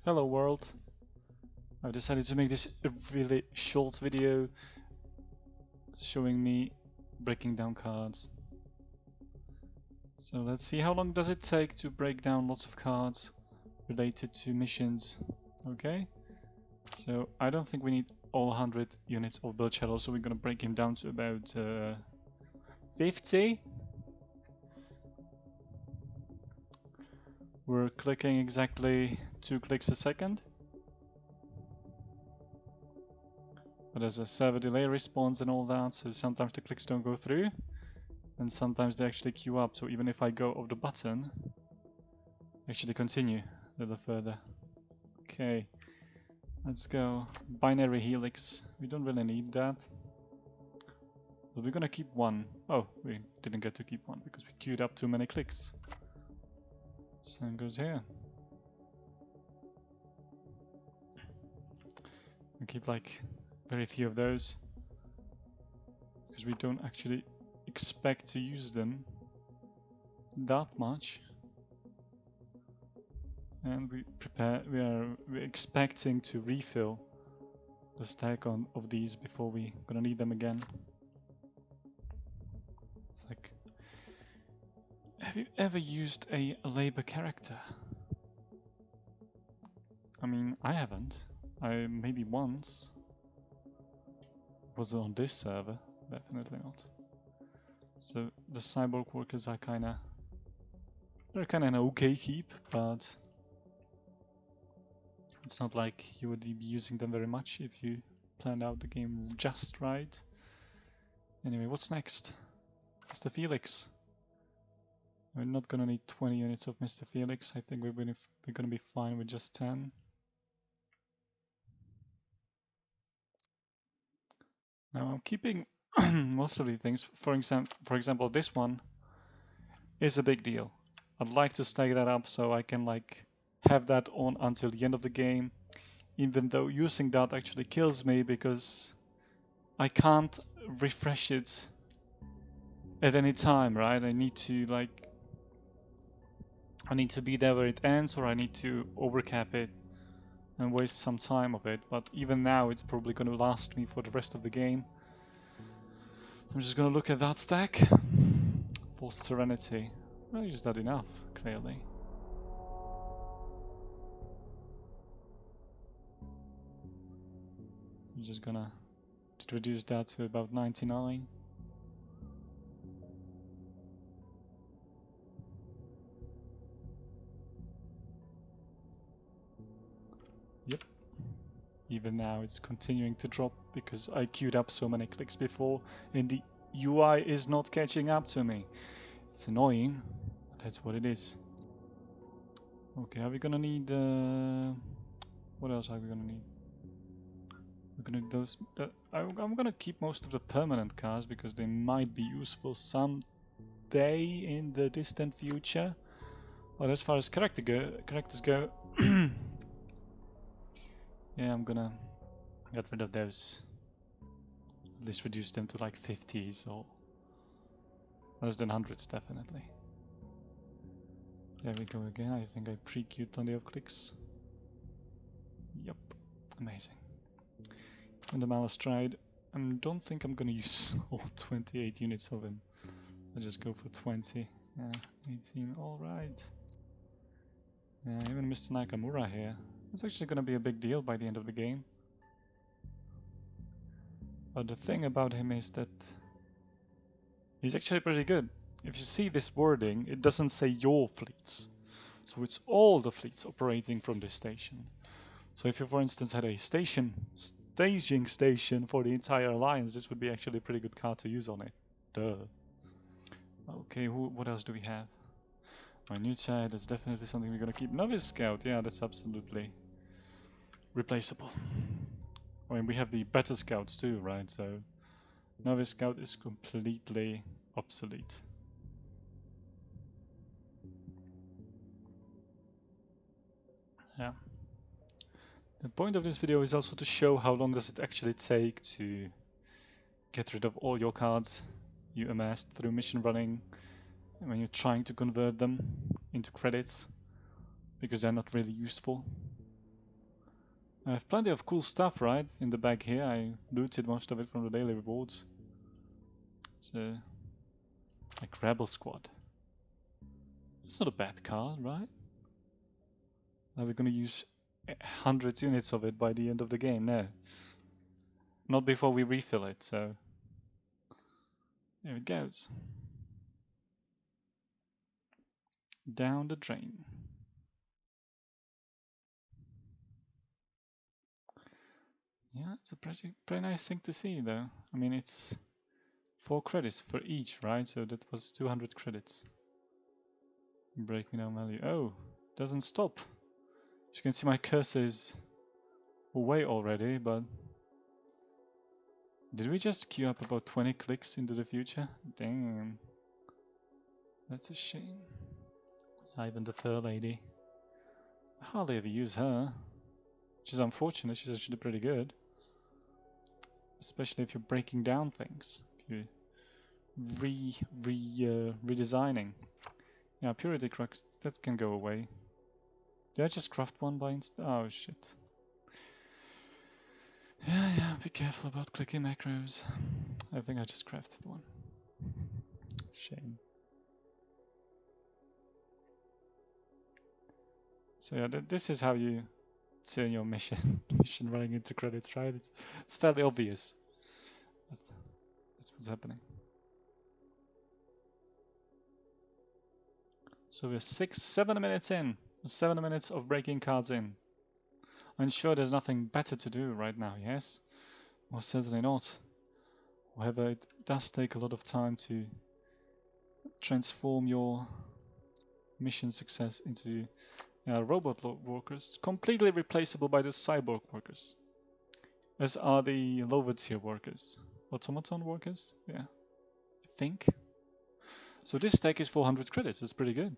Hello world. I've decided to make this a really short video showing me breaking down cards. So let's see, how long does it take to break down lots of cards related to missions. Okay, so I don't think we need all 100 units of build shadow, so we're gonna break him down to about 50. We're clicking exactly 2 clicks a second. But there's a server delay response and all that, so sometimes the clicks don't go through, and sometimes they actually queue up. So even if I go off the button, actually continue a little further. Okay, let's go. Binary helix. We don't really need that. But we're gonna keep one. Oh, we didn't get to keep one because we queued up too many clicks. Same goes here. We keep like very few of those because we don't actually expect to use them that much. And we're expecting to refill the stack of these before we gonna need them again. It's like, have you ever used a labor character? I mean, I haven't. I maybe once. Was it on this server? Definitely not. So the cyborg workers are they're kinda an okay keep, but it's not like you would be using them very much if you planned out the game just right. Anyway, what's next? Mr. Felix. We're not gonna need 20 units of Mr. Felix. I think we're gonna be fine with just 10. Now I'm keeping most of the things. For example, this one is a big deal. I'd like to stay that up so I can like have that on until the end of the game, even though using that actually kills me because I can't refresh it at any time, right? I need to be there where it ends, or I need to overcap it and waste some time of it. But even now, it's probably going to last me for the rest of the game. I'm just going to look at that stack. Forced Serenity. Well, is that enough, clearly? I'm just gonna reduce that to about 99. Yep. Even now it's continuing to drop because I queued up so many clicks before and the UI is not catching up to me. It's annoying, but that's what it is. Okay, are we gonna need... what else are we gonna need? We're gonna need those... I'm gonna keep most of the permanent cars because they might be useful someday in the distant future. But as far as characters go, yeah, I'm gonna get rid of those. At least reduce them to like 50s or less than 100s, definitely. There we go again. I think I pre-queued plenty of clicks. Yep, amazing. And the Malastride, I don't think I'm gonna use all 28 units of him. I'll just go for 20. Yeah, 18, alright. Yeah, even Mr. Nakamura here. It's actually gonna be a big deal by the end of the game. But the thing about him is that he's actually pretty good. If you see this wording, it doesn't say your fleets. So it's all the fleets operating from this station. So if you, for instance, had a staging station for the entire alliance, this would be actually a pretty good card to use on it. Duh. Okay, what else do we have? My new chat, that's definitely something we're gonna keep. Novice Scout, yeah, that's absolutely replaceable. I mean, we have the better scouts too, right? So Novice Scout is completely obsolete. Yeah. The point of this video is also to show how long does it actually take to get rid of all your cards you amassed through mission running when you're trying to convert them into credits because they're not really useful. I have plenty of cool stuff, right, in the bag here. I looted most of it from the daily rewards. So, like Rebel Squad. It's not a bad card, right? Are we gonna use 100 units of it by the end of the game? No. Not before we refill it, so... There it goes. Down the drain. Yeah, it's a pretty nice thing to see, though. I mean, it's 4 credits for each, right? So that was 200 credits. Breaking down value. Oh, doesn't stop. As you can see, my cursor is away already, but... Did we just queue up about 20 clicks into the future? Damn. That's a shame. Even the Fur Lady. I hardly ever use her. Which is unfortunate, she's actually pretty good. Especially if you're breaking down things. If you're redesigning. Yeah, Purity Crux, that can go away. Did I just craft one by instance? Oh shit. Yeah, be careful about clicking macros. I think I just crafted one. Shame. So yeah, this is how you turn your mission running into credits, right? It's fairly obvious. But that's what's happening. So we're 7 minutes in. 7 minutes of breaking cards in. I'm sure there's nothing better to do right now, yes? Most certainly not. However, it does take a lot of time to transform your mission success into robot workers, completely replaceable by the cyborg workers, as are the lower tier workers. Automaton workers? Yeah, I think. So this stack is 400 credits, it's pretty good.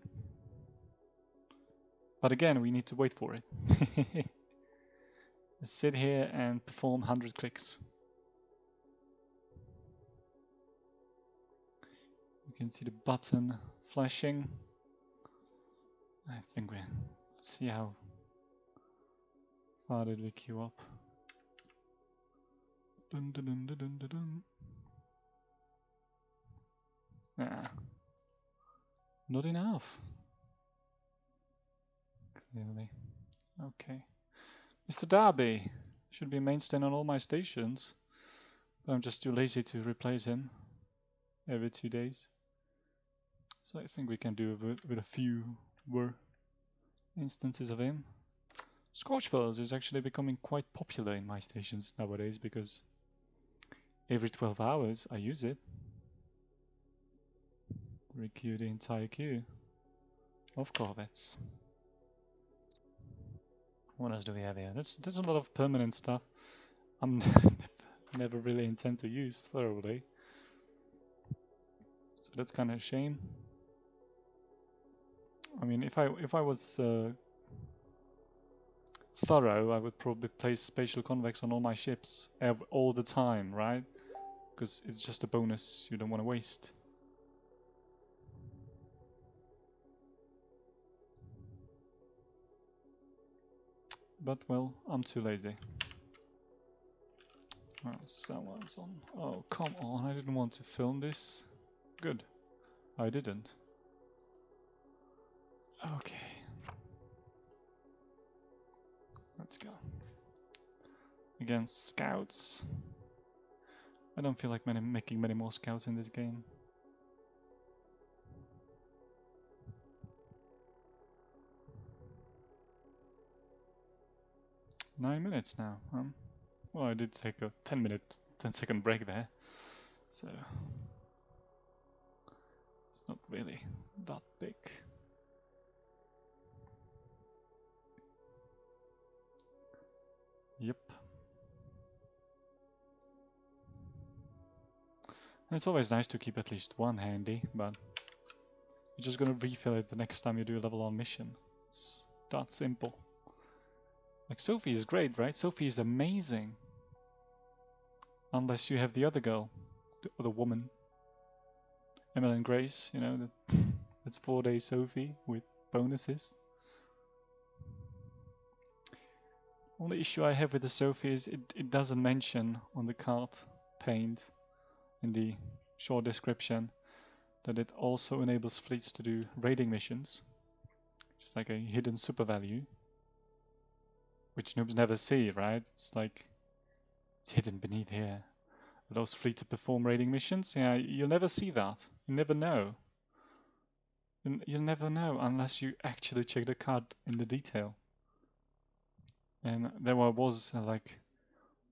But again, we need to wait for it. Let's sit here and perform 100 clicks. You can see the button flashing. I think let's see how far did we queue up. Dun, dun, dun, dun, dun, dun, dun. Nah, not enough. Clearly. Okay. Mr. Darby should be a mainstay on all my stations, but I'm just too lazy to replace him every 2 days. So I think we can do it with a few more instances of him. Scorch Pearls is actually becoming quite popular in my stations nowadays because every 12 hours I use it. Requeue the entire queue of Corvettes. What else do we have here? There's a lot of permanent stuff I'm never really intend to use thoroughly. So that's kind of a shame. I mean, if I was thorough, I would probably place spatial convex on all my ships all the time, right? Because it's just a bonus you don't want to waste. But well, I'm too lazy. Oh, someone's on. Oh, come on, I didn't want to film this. Good, I didn't. Okay. Let's go. Against scouts. I don't feel like making many more scouts in this game. Nine minutes now. Well, I did take a 10-second break there, so it's not really that big. Yep. And it's always nice to keep at least one handy, but you're just gonna refill it the next time you do a level 1 mission. It's that simple. Like Sophie is great, right? Sophie is amazing. Unless you have the other girl, the other woman. Emmeline Grace, you know, that's 4-day Sophie with bonuses. Only issue I have with the Sophie is it doesn't mention on the card paint in the short description that it also enables fleets to do raiding missions, which is like a hidden super value, which noobs never see, right? It's like it's hidden beneath here. Those free to perform raiding missions, yeah, you'll never see that. You never know. You'll never know unless you actually check the card in the detail. And there I was like,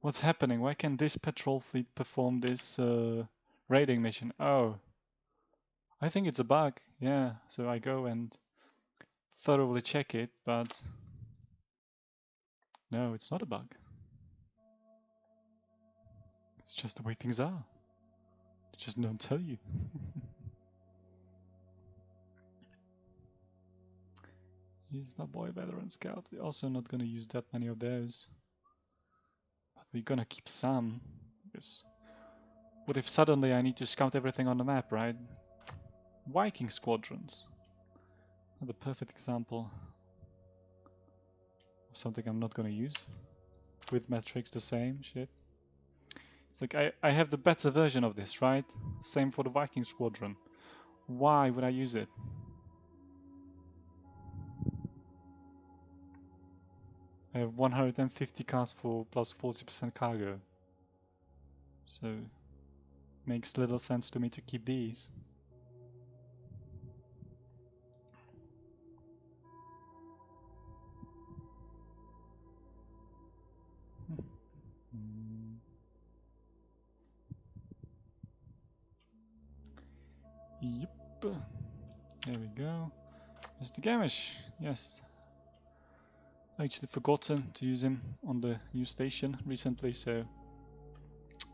what's happening? Why can this patrol fleet perform this raiding mission? Oh, I think it's a bug. Yeah, so I go and thoroughly check it, but no, it's not a bug. It's just the way things are. They just don't tell you. He's my boy veteran scout. We're also not gonna use that many of those. But we're gonna keep some. Because what if suddenly I need to scout everything on the map, right? Viking squadrons. The perfect example of something I'm not gonna use. With metrics the same, shit. It's like I have the better version of this, right? Same for the Viking squadron. Why would I use it? I have 150 cars for plus 40% cargo. So makes little sense to me to keep these. Yep. There we go. Mr. Gamish. Yes. I actually forgotten to use him on the new station recently, so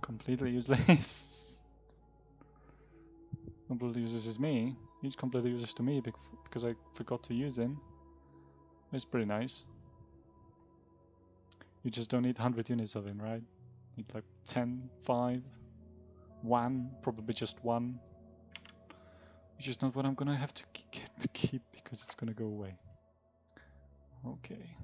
completely useless. Completely useless is me. He's completely useless to me because I forgot to use him. It's pretty nice. You just don't need 100 units of him, right? Need like 10, 5, 1, probably just 1. Which is not what I'm gonna have to get to keep because it's gonna go away. Okay.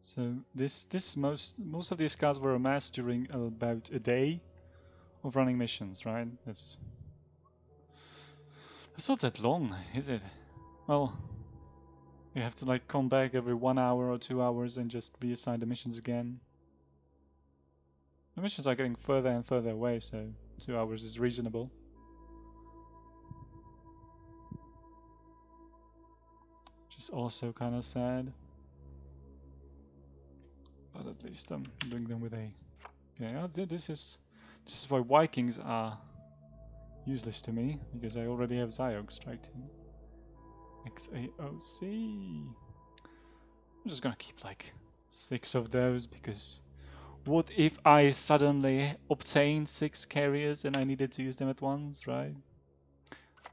So most of these cars were amassed during about a day of running missions, right? That's not that long, is it? Well, you have to like come back every 1 hour or 2 hours and just reassign the missions again. The missions are getting further and further away, so 2 hours is reasonable. Which is also kind of sad. But at least I'm doing them with a... Yeah, this is why Vikings are useless to me, because I already have Ziogs, right? XAOC. I'm just gonna keep like 6 of those, because what if I suddenly obtained 6 carriers and I needed to use them at once, right?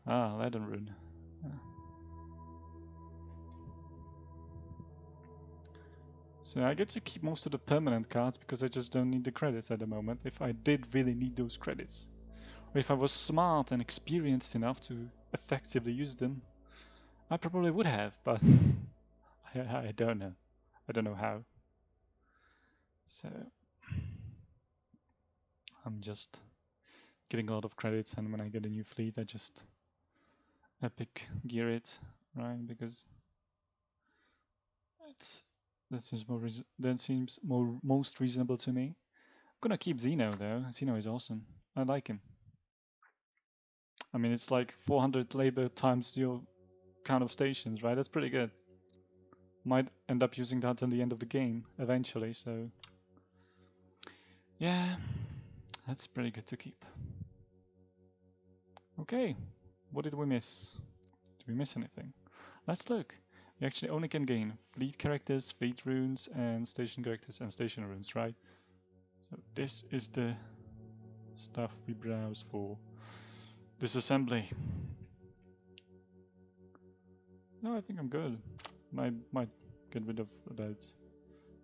Ah, Leadenrune. Yeah. So I get to keep most of the permanent cards because I just don't need the credits at the moment. If I did really need those credits, or if I was smart and experienced enough to effectively use them, I probably would have, but I don't know. I don't know how. So I'm just getting a lot of credits, and when I get a new fleet, I just epic gear it, right? Because that seems most reasonable to me. I'm gonna keep Zeno though. Zeno is awesome. I like him. I mean, it's like 400 labor times your count of stations, right? That's pretty good. Might end up using that in the end of the game eventually, so yeah, that's pretty good to keep. Okay, what did we miss? Did we miss anything? Let's look. We actually only can gain fleet characters, fleet runes, and station characters and station runes, right? So this is the stuff we browse for. Disassembly. No, I think I'm good. Might get rid of about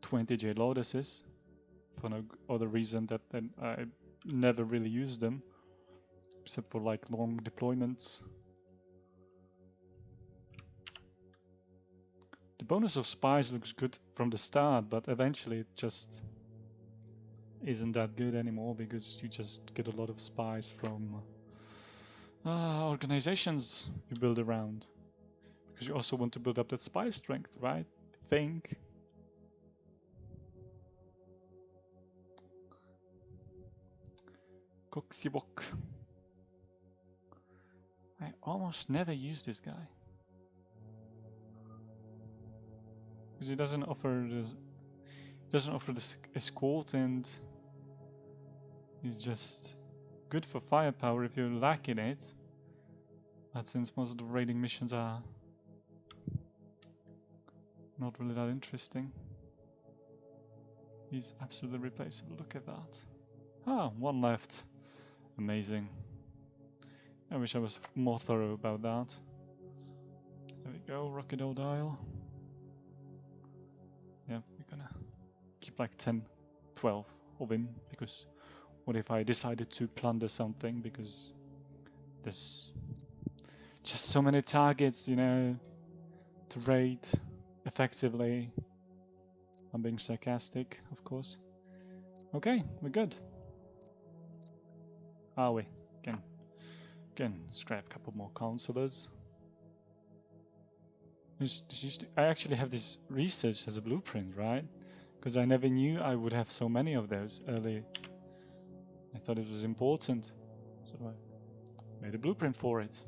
20 J Lotuses for no other reason that I never really use them, except for like long deployments. The bonus of spies looks good from the start, but eventually it just isn't that good anymore because you just get a lot of spies from organizations you build around. Because you also want to build up that spy strength, right? I think. Coxibok. I almost never use this guy. Because he doesn't offer this escort, and he's just good for firepower if you lack in it. But since most of the raiding missions are not really that interesting, he's absolutely replaceable. Look at that. Ah, one left. Amazing. I wish I was more thorough about that. There we go, Rocket Old Dial. Yeah, we're gonna keep like 10, 12 of him, because what if I decided to plunder something, because there's just so many targets, you know, to raid effectively. I'm being sarcastic, of course. Okay, we're good. Are we? Can scrap a couple more counselors. I actually have this research as a blueprint, right? Because I never knew I would have so many of those early. I thought it was important, so I made a blueprint for it.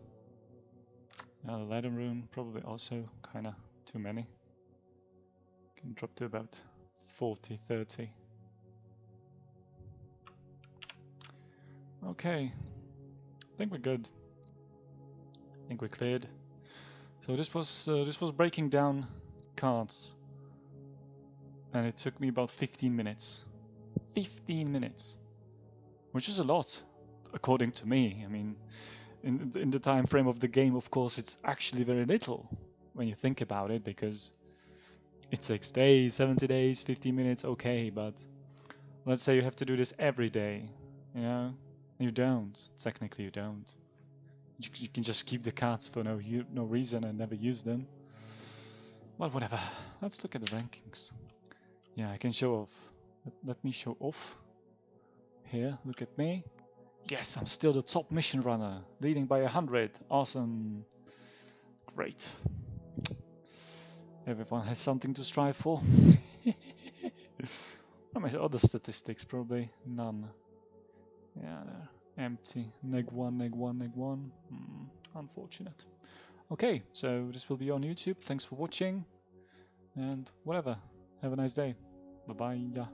Now the ladder room, probably also kind of too many. Can drop to about 40, 30. Okay, I think we're good. I think we're cleared. So this was breaking down cards, and it took me about 15 minutes. 15 minutes, which is a lot, according to me. I mean, in the time frame of the game, of course, it's actually very little when you think about it, because it takes days, 70 days, 15 minutes, okay, but let's say you have to do this every day, you know? You don't. Technically, you don't. You can just keep the cards for no reason and never use them. But whatever. Let's look at the rankings. Yeah, I can show off. Let me show off. Here, look at me. Yes, I'm still the top mission runner, leading by 100. Awesome. Great. Everyone has something to strive for. What are my other statistics? Probably none. Yeah, they're empty. Neg 1, neg 1, neg 1. Unfortunate. Okay, so this will be on YouTube. Thanks for watching. And whatever. Have a nice day. Bye-bye.